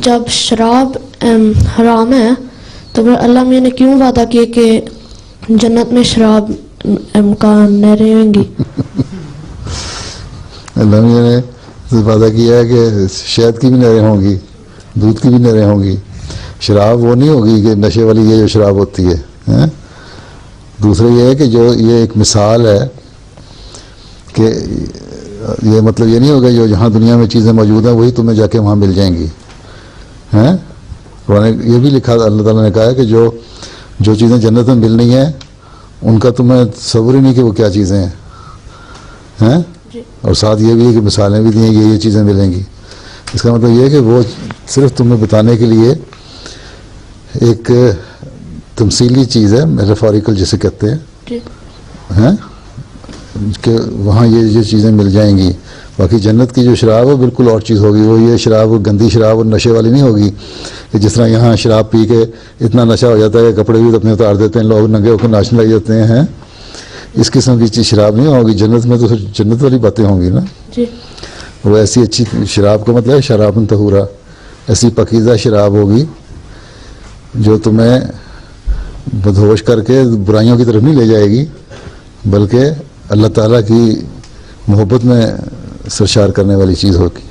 جب شراب حرام ہے تو پھر اللہ میاں نے کیوں وعدہ کیا کہ جنت میں شراب کا نہریں ہوں گی؟ اللہ میاں نے وعدہ کیا ہے کہ شہد کی بھی نہریں ہوں گی، دودھ کی بھی نہریں ہوں گی، شراب وہ نہیں ہوگی کہ نشے والی یہ جو شراب ہوتی ہے۔ دوسرا یہ ہے کہ جو یہ ایک مثال ہے کہ یہ مطلب یہ نہیں ہوگا جو جہاں دنیا میں چیزیں موجود ہیں وہی تمہیں جا کے وہاں مل جائیں گی، ہیں؟ قرآن یہ بھی لکھا اللہ تعالیٰ نے کہا ہے کہ جو چیزیں جنت میں ملنی ہیں ان کا تمہیں تصور ہی نہیں کہ وہ کیا چیزیں ہیں، اور ساتھ یہ بھی ہے کہ مثالیں بھی دی ہیں یہ چیزیں ملیں گی۔ اس کا مطلب یہ ہے کہ وہ صرف تمہیں بتانے کے لیے ایک تمثیلی چیز ہے، میٹافوریکل جسے کہتے ہیں کہ وہاں یہ چیزیں مل جائیں گی۔ باقی جنت کی جو شراب ہے بالکل اور چیز ہوگی، وہ یہ شراب گندی شراب اور نشے والی نہیں ہوگی کہ جس طرح یہاں شراب پی کے اتنا نشہ ہو جاتا ہے کہ کپڑے بھی اپنے اتار دیتے ہیں، لوگ ننگے ہو کے ناچنے لگ جاتے ہیں۔ اس قسم کی چیز شراب نہیں ہوگی جنت میں، تو جنت والی باتیں ہوں گی نا۔ وہ ایسی اچھی شراب کا مطلب ہے شراب طہورا، ایسی پکیزہ شراب ہوگی جو تمہیں بدہوش کر کے برائیوں کی طرف نہیں لے جائے گی، بلکہ اللہ تعالیٰ کی محبت میں سرشار کرنے والی چیز ہوگی۔